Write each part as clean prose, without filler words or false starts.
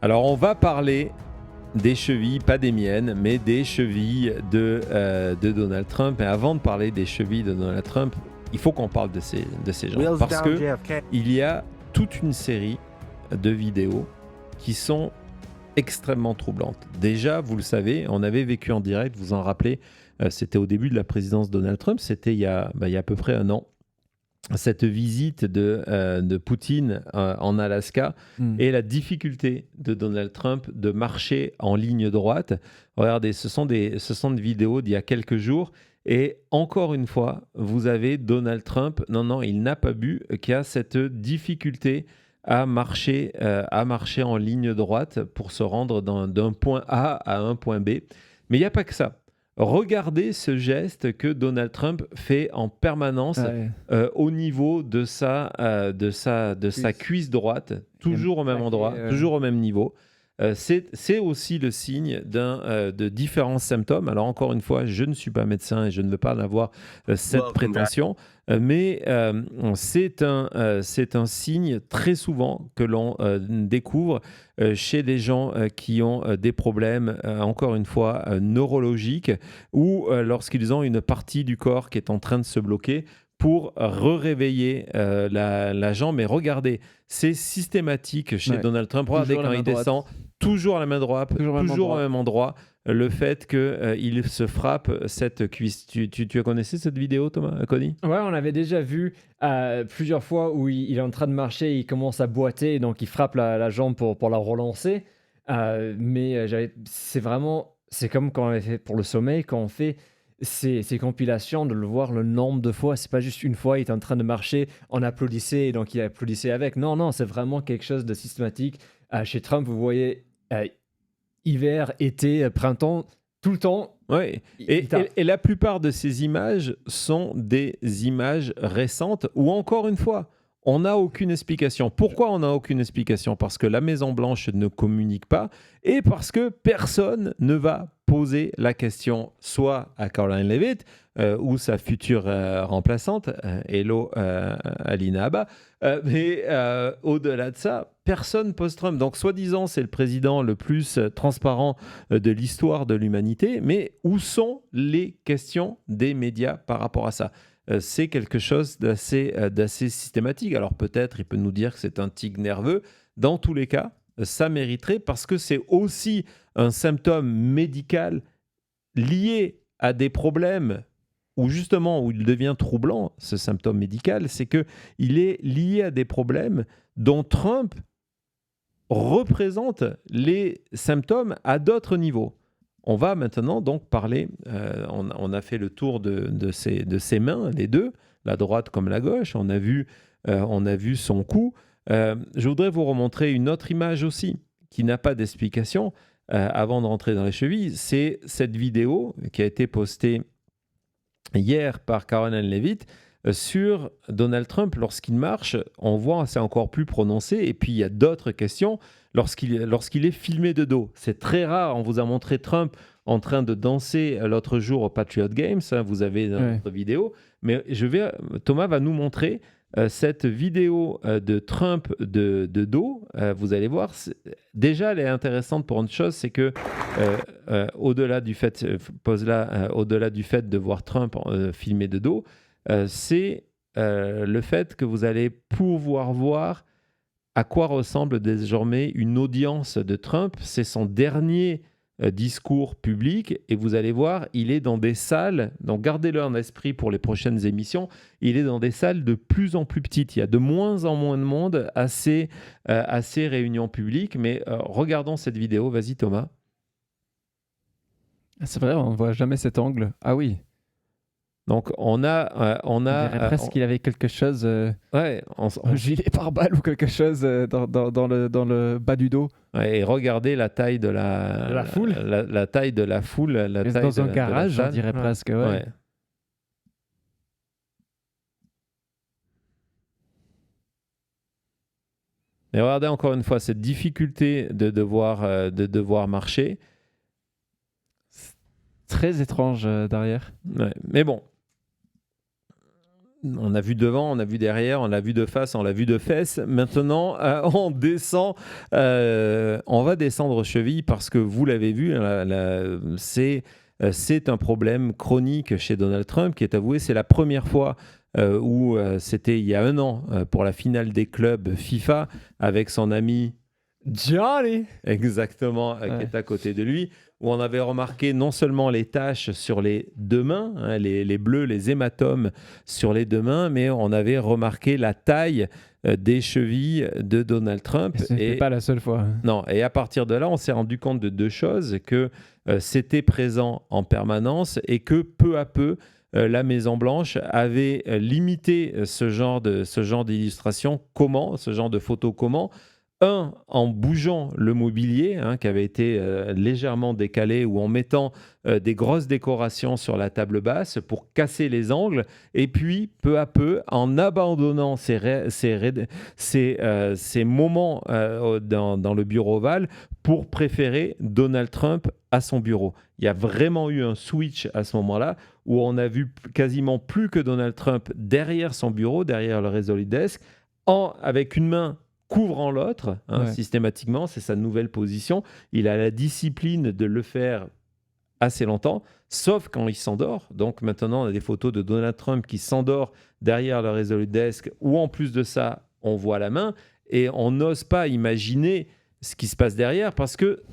Alors, on va parler des chevilles, pas des miennes, mais des chevilles de Donald Trump. Et avant de parler des chevilles de Donald Trump, il faut qu'on parle de ces gens. Parce qu'il y a toute une série de vidéos qui sont extrêmement troublantes. Déjà, vous le savez, on avait vécu en direct, vous en rappelez, c'était au début de la présidence de Donald Trump, c'était il y a à peu près un an, cette visite de Poutine en Alaska et la difficulté de Donald Trump de marcher en ligne droite. Regardez, ce sont des vidéos d'il y a quelques jours. Et encore une fois, vous avez Donald Trump, non, il n'a pas bu, qui a cette difficulté à marcher en ligne droite pour se rendre d'un point A à un point B. Mais il n'y a pas que ça. Regardez ce geste que Donald Trump fait en permanence au niveau de sa cuisse droite, toujours au même endroit, toujours au même niveau. C'est aussi le signe de différents symptômes. Alors encore une fois, je ne suis pas médecin et je ne veux pas en avoir cette prétention, mais c'est un signe très souvent que l'on découvre chez des gens qui ont des problèmes, encore une fois, neurologiques, ou lorsqu'ils ont une partie du corps qui est en train de se bloquer pour réveiller la jambe. Mais regardez, c'est systématique chez Donald Trump. Regardez quand il descend, toujours à la main droite, toujours au même endroit. Le fait qu'il se frappe cette cuisse. Tu as connaissé cette vidéo, Thomas, Cody ? Ouais, on avait déjà vu plusieurs fois où il est en train de marcher, il commence à boiter, et donc il frappe la jambe pour la relancer. C'est comme quand on avait fait pour le sommeil, quand on fait ces compilations, de le voir le nombre de fois. C'est pas juste une fois, il est en train de marcher, on applaudissait, et donc il applaudissait avec. Non, c'est vraiment quelque chose de systématique. Chez Trump, vous voyez hiver, été, printemps, tout le temps. Oui, et la plupart de ces images sont des images récentes où, encore une fois, on n'a aucune explication. Pourquoi on n'a aucune explication ? Parce que la Maison-Blanche ne communique pas et parce que personne ne va poser la question soit à Caroline Leavitt ou sa future remplaçante, Hello Alina Abba, mais au-delà de ça, personne pose Trump. Donc, soi-disant, c'est le président le plus transparent de l'histoire de l'humanité, mais où sont les questions des médias par rapport à ça ? C'est quelque chose d'assez systématique. Alors peut-être, il peut nous dire que c'est un tic nerveux. Dans tous les cas, ça mériterait, parce que c'est aussi un symptôme médical lié à des problèmes où justement, où il devient troublant, ce symptôme médical, c'est qu'il est lié à des problèmes dont Trump représente les symptômes à d'autres niveaux. On va maintenant donc parler, on a fait le tour de ses mains, les deux, la droite comme la gauche, on a vu son cou. Je voudrais vous remontrer une autre image aussi, qui n'a pas d'explication, avant de rentrer dans les chevilles. C'est cette vidéo qui a été postée hier par Caroline Leavitt sur Donald Trump lorsqu'il marche. On voit, c'est encore plus prononcé, et puis il y a d'autres questions. Lorsqu'il est filmé de dos. C'est très rare. On vous a montré Trump en train de danser l'autre jour au Patriot Games. Vous avez notre vidéo. Mais Thomas va nous montrer cette vidéo de Trump de dos. Vous allez voir. Déjà, elle est intéressante pour une chose, c'est que au-delà du fait de voir Trump filmé de dos, c'est le fait que vous allez pouvoir voir à quoi ressemble désormais une audience de Trump. C'est son dernier discours public, et vous allez voir, il est dans des salles, donc gardez-le en esprit pour les prochaines émissions, il est dans des salles de plus en plus petites. Il y a de moins en moins de monde à ces réunions publiques, mais regardons cette vidéo. Vas-y Thomas. C'est vrai, on ne voit jamais cet angle. Ah oui. Donc on dirait presque qu'il avait quelque chose, un gilet pare-balles ou quelque chose dans le bas du dos. Ouais, et regardez la taille de la foule. La taille de la foule. Dans un garage, on dirait presque. Ouais. Mais regardez encore une fois cette difficulté de devoir marcher. C'est très étrange derrière. Ouais. Mais bon. on a vu devant, on a vu derrière, on l'a vu de face, on l'a vu de fesses. Maintenant, on descend, on va descendre aux chevilles parce que vous l'avez vu, c'est un problème chronique chez Donald Trump qui est avoué. C'est la première fois où c'était il y a 1 an pour la finale des clubs FIFA avec son ami Johnny. Exactement, qui est à côté de lui, où on avait remarqué non seulement les taches sur les 2 mains, hein, les bleus, les hématomes sur les 2 mains, mais on avait remarqué la taille des chevilles de Donald Trump. Ce n'était pas la seule fois. Non, et à partir de là, on s'est rendu compte de 2 choses, que c'était présent en permanence et que peu à peu, la Maison-Blanche avait limité ce genre d'illustration. Comment ? Ce genre de photos, comment ? En bougeant le mobilier, hein, qui avait été légèrement décalé, ou en mettant des grosses décorations sur la table basse pour casser les angles, et puis peu à peu, en abandonnant ces moments dans le bureau ovale pour préférer Donald Trump à son bureau. Il y a vraiment eu un switch à ce moment-là, où on a vu quasiment plus que Donald Trump derrière son bureau, derrière le Resolute Desk, avec une main couvrant l'autre, systématiquement, c'est sa nouvelle position. Il a la discipline de le faire assez longtemps, sauf quand il s'endort. Donc maintenant, on a des photos de Donald Trump qui s'endort derrière le Resolute Desk, où en plus de ça, on voit la main, et on n'ose pas imaginer ce qui se passe derrière, parce que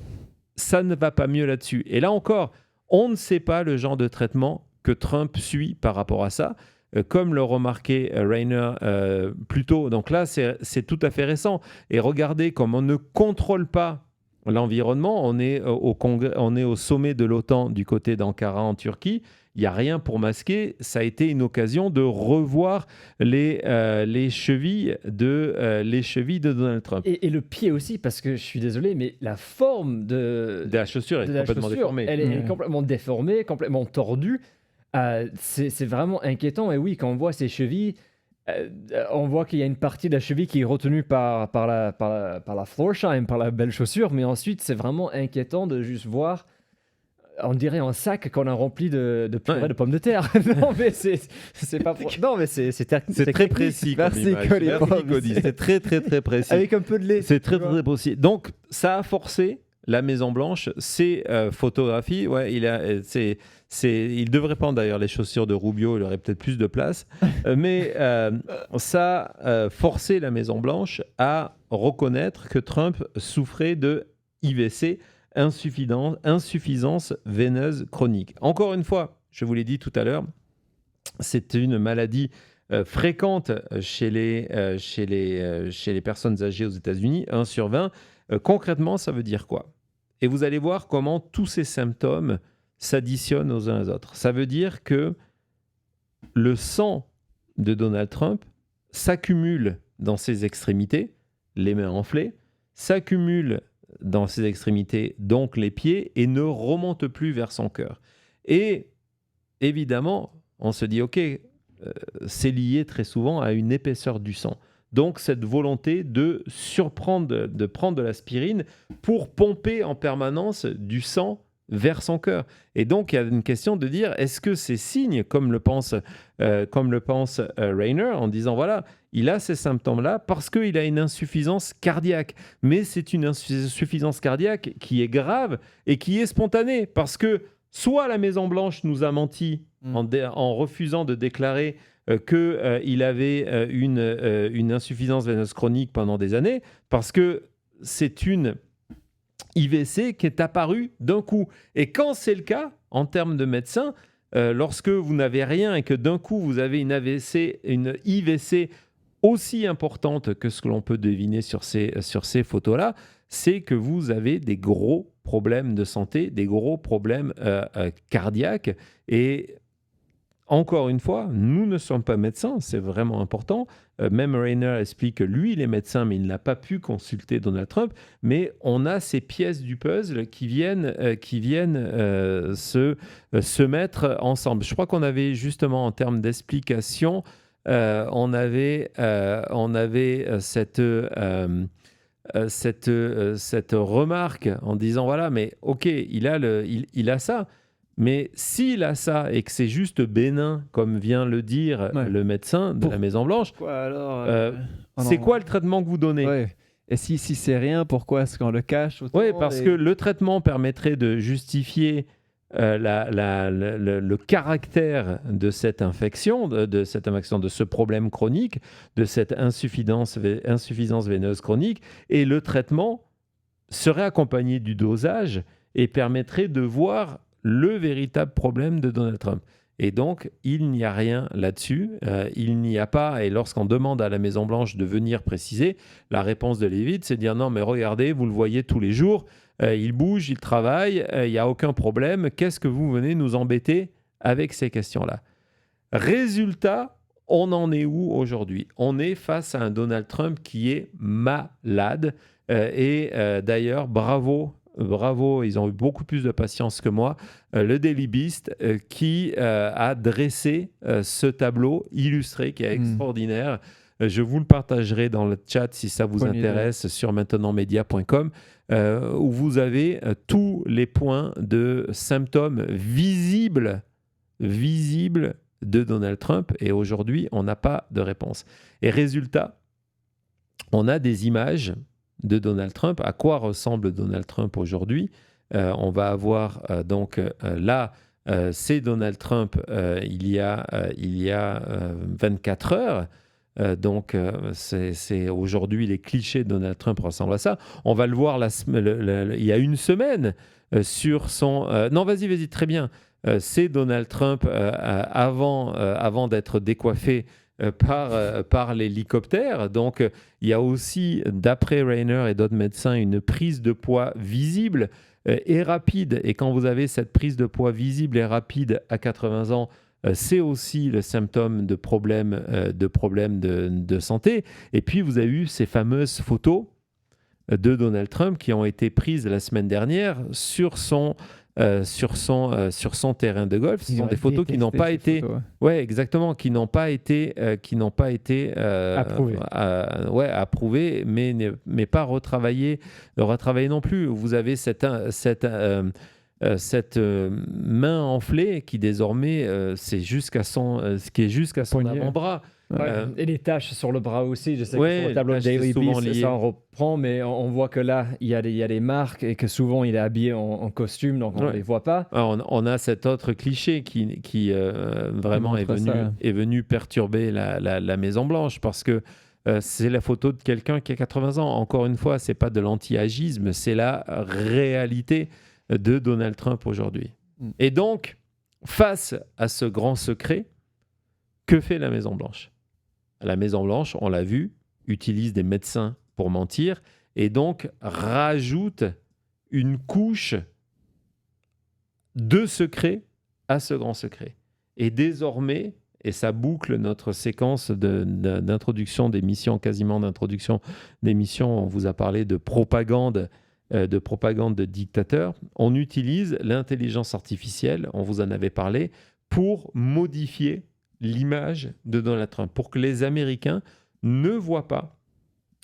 ça ne va pas mieux là-dessus. Et là encore, on ne sait pas le genre de traitement que Trump suit par rapport à ça. Comme le remarquait Rainer plus tôt. Donc là, c'est tout à fait récent. Et regardez, comme on ne contrôle pas l'environnement, on est au sommet de l'OTAN du côté d'Ankara en Turquie. Il n'y a rien pour masquer. Ça a été une occasion de revoir les chevilles de Donald Trump. Et le pied aussi, parce que je suis désolé, mais la forme de la chaussure est complètement déformée. Elle est complètement déformée, complètement tordue. C'est vraiment inquiétant. Et oui, quand on voit ces chevilles, on voit qu'il y a une partie de la cheville qui est retenue par la Florsheim, par la belle chaussure. Mais ensuite, c'est vraiment inquiétant de juste voir, on dirait un sac qu'on a rempli de purée de pommes de terre. Non, mais c'est pas... Non, mais c'est très précis. Merci, Cody. C'est très, très, très précis. Avec un peu de lait. C'est très, très précis. Donc, ça a forcé la Maison-Blanche, ces photographies. Ouais, il devrait prendre d'ailleurs les chaussures de Rubio, il aurait peut-être plus de place. Mais ça a forcé la Maison-Blanche à reconnaître que Trump souffrait de IVC, insuffisance veineuse chronique. Encore une fois, je vous l'ai dit tout à l'heure, c'est une maladie fréquente chez les personnes âgées aux États-Unis, 1 sur 20. Concrètement, ça veut dire quoi ? Et vous allez voir comment tous ces symptômes s'additionnent aux uns aux autres. Ça veut dire que le sang de Donald Trump s'accumule dans ses extrémités, les mains enflées, s'accumule dans ses extrémités, donc les pieds, et ne remonte plus vers son cœur. Et évidemment, on se dit, ok, c'est lié très souvent à une épaisseur du sang. Donc, cette volonté de prendre de l'aspirine pour pomper en permanence du sang vers son cœur. Et donc, il y a une question de dire, est-ce que ces signes, comme le pense Rainer, en disant, voilà, il a ces symptômes-là parce qu'il a une insuffisance cardiaque. Mais c'est une insuffisance cardiaque qui est grave et qui est spontanée, parce que soit la Maison-Blanche nous a menti en refusant de déclarer qu'il avait une insuffisance veineuse chronique pendant des années, parce que c'est une IVC qui est apparue d'un coup. Et quand c'est le cas, en termes de médecin, lorsque vous n'avez rien et que d'un coup vous avez une IVC aussi importante que ce que l'on peut deviner sur ces photos-là, c'est que vous avez des gros problèmes de santé, des gros problèmes cardiaques. Et encore une fois, nous ne sommes pas médecins, c'est vraiment important. Même Rainer explique que lui, il est médecin, mais il n'a pas pu consulter Donald Trump. Mais on a ces pièces du puzzle qui viennent se mettre ensemble. Je crois qu'on avait justement, en termes d'explication, on avait cette remarque en disant, voilà, mais ok, il a ça, Mais s'il a ça et que c'est juste bénin, comme vient le dire le médecin de la Maison-Blanche, c'est quoi le traitement que vous donnez? Et si c'est rien, pourquoi est-ce qu'on le cache autant? Oui, parce que le traitement permettrait de justifier le caractère de cette infection, de ce problème chronique, de cette insuffisance veineuse chronique, et le traitement serait accompagné du dosage et permettrait de voir le véritable problème de Donald Trump. Et donc, il n'y a rien là-dessus. Il n'y a pas, et lorsqu'on demande à la Maison-Blanche de venir préciser, la réponse de Leavitt, c'est de dire non, mais regardez, vous le voyez tous les jours, il bouge, il travaille, il n'y a aucun problème. Qu'est-ce que vous venez nous embêter avec ces questions-là? Résultat, on en est où aujourd'hui? On est face à un Donald Trump qui est malade. D'ailleurs, bravo, ils ont eu beaucoup plus de patience que moi, le Daily Beast qui a dressé ce tableau illustré qui est extraordinaire. Je vous le partagerai dans le chat si ça vous intéresse sur maintenantmedia.com où vous avez tous les points de symptômes visibles de Donald Trump et aujourd'hui, on n'a pas de réponse. Et résultat, on a des images de Donald Trump. À quoi ressemble Donald Trump aujourd'hui? On va avoir là, c'est Donald Trump il y a 24 heures. C'est aujourd'hui, les clichés de Donald Trump ressemblent à ça. On va le voir il y a une semaine sur son... non, vas-y, très bien. C'est Donald Trump avant d'être décoiffé par l'hélicoptère. Donc, il y a aussi, d'après Rayner et d'autres médecins, une prise de poids visible et rapide. Et quand vous avez cette prise de poids visible et rapide à 80 ans, c'est aussi le symptôme de problèmes de santé. Et puis, vous avez eu ces fameuses photos de Donald Trump qui ont été prises la semaine dernière sur son terrain de golf. Ce sont des photos qui n'ont pas été, qui n'ont pas été approuvées, mais pas retravaillées non plus. Vous avez cette main enflée qui désormais c'est jusqu'à son avant-bras. Et les taches sur le bras aussi, je sais que sur le tableau de Daily Beast, ça en reprend, mais on voit que là, il y a des marques et que souvent il est habillé en costume, donc on ne les voit pas. Alors, on a cet autre cliché qui vraiment est venu perturber la Maison-Blanche parce que c'est la photo de quelqu'un qui a 80 ans. Encore une fois, ce n'est pas de l'anti-agisme, c'est la réalité de Donald Trump aujourd'hui. Et donc, face à ce grand secret, que fait la Maison-Blanche? La Maison-Blanche, on l'a vu, utilise des médecins pour mentir et donc rajoute une couche de secret à ce grand secret. Et désormais, et ça boucle notre séquence d'introduction d'émissions, quasiment d'introduction d'émissions, on vous a parlé de propagande de dictateurs, on utilise l'intelligence artificielle, on vous en avait parlé, pour modifier l'image de Donald Trump, pour que les Américains ne voient pas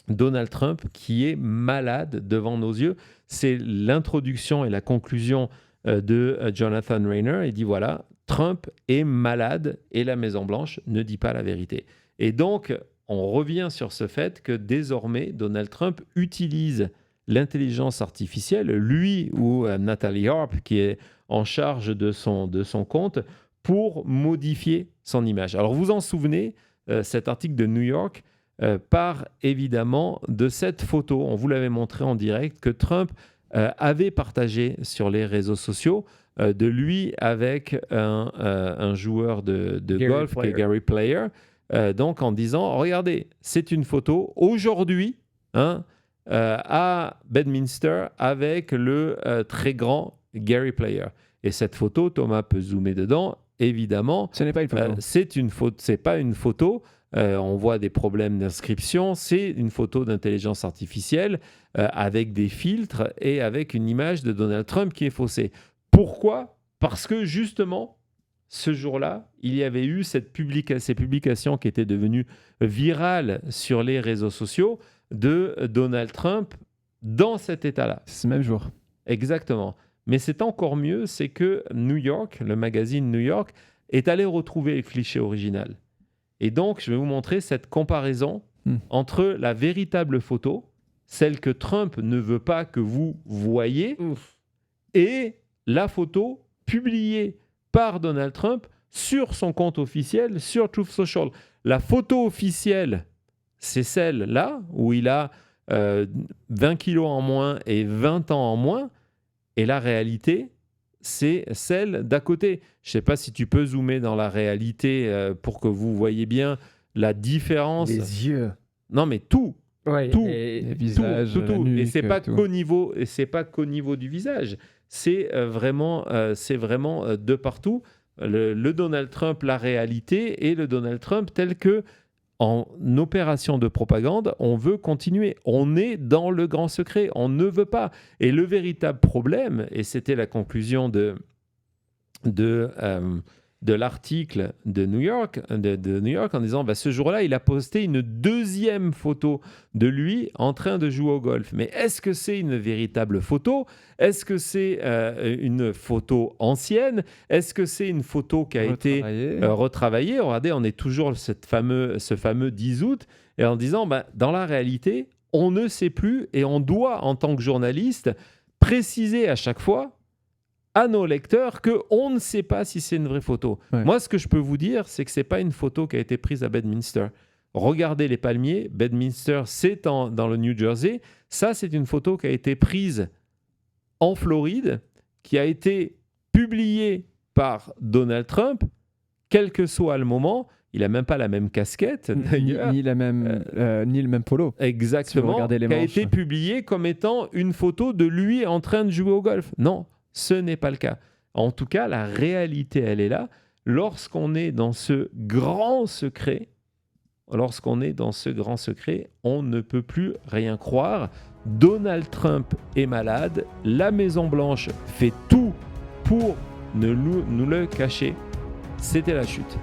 Donald Trump qui est malade devant nos yeux. C'est l'introduction et la conclusion de Jonathan Rayner. Il dit voilà, Trump est malade et la Maison-Blanche ne dit pas la vérité. Et donc, on revient sur ce fait que désormais, Donald Trump utilise l'intelligence artificielle, lui ou Natalie Harp, qui est en charge de son compte, pour modifier son image. Alors, vous en souvenez, cet article de New York part évidemment de cette photo, on vous l'avait montré en direct, que Trump avait partagé sur les réseaux sociaux, de lui avec un joueur de golf, qui est Gary Player, donc en disant, regardez, c'est une photo aujourd'hui, à Bedminster avec le très grand Gary Player. Et cette photo, Thomas peut zoomer dedans, évidemment. Ce n'est pas une photo. C'est pas une photo. On voit des problèmes d'inscription. C'est une photo d'intelligence artificielle avec des filtres et avec une image de Donald Trump qui est faussée. Pourquoi? Parce que justement, ce jour-là, il y avait eu ces publications qui étaient devenues virales sur les réseaux sociaux de Donald Trump dans cet état-là. C'est ce même jour. Exactement. Mais c'est encore mieux, c'est que New York, le magazine New York, est allé retrouver le cliché original. Et donc, je vais vous montrer cette comparaison entre la véritable photo, celle que Trump ne veut pas que vous voyez, et la photo publiée par Donald Trump sur son compte officiel, sur Truth Social. La photo officielle, c'est celle-là, où il a 20 kilos en moins et 20 ans en moins, et la réalité, c'est celle d'à côté. Je ne sais pas si tu peux zoomer dans la réalité pour que vous voyez bien la différence. Les yeux. Non, mais tout. Ouais, tout. Les visages, tout. la nuque, et c'est pas tout. qu'au niveau, et c'est pas qu'au niveau du visage. C'est vraiment de partout. Le Donald Trump, la réalité, et le Donald Trump tel que en opération de propagande, on veut continuer. On est dans le grand secret. On ne veut pas. Et le véritable problème, et c'était la conclusion de l'article de New York, en disant ce jour-là, il a posté une deuxième photo de lui en train de jouer au golf. Mais est-ce que c'est une véritable photo ? Est-ce que c'est une photo ancienne ? Est-ce que c'est une photo qui a été retravaillée ? Regardez, on est toujours ce fameux 10 août, et en disant, dans la réalité, on ne sait plus, et on doit, en tant que journaliste, préciser à chaque fois à nos lecteurs qu'on ne sait pas si c'est une vraie photo. Ouais. Moi, ce que je peux vous dire, c'est que ce n'est pas une photo qui a été prise à Bedminster. Regardez les palmiers. Bedminster, c'est dans le New Jersey. Ça, c'est une photo qui a été prise en Floride, qui a été publiée par Donald Trump, quel que soit le moment. Il n'a même pas la même casquette, d'ailleurs. Ni le même polo. Exactement. Si qui a été publiée comme étant une photo de lui en train de jouer au golf. Non. Ce n'est pas le cas. En tout cas, la réalité, elle est là. Lorsqu'on est dans ce grand secret, on ne peut plus rien croire. Donald Trump est malade. La Maison-Blanche fait tout pour nous le cacher. C'était la chute.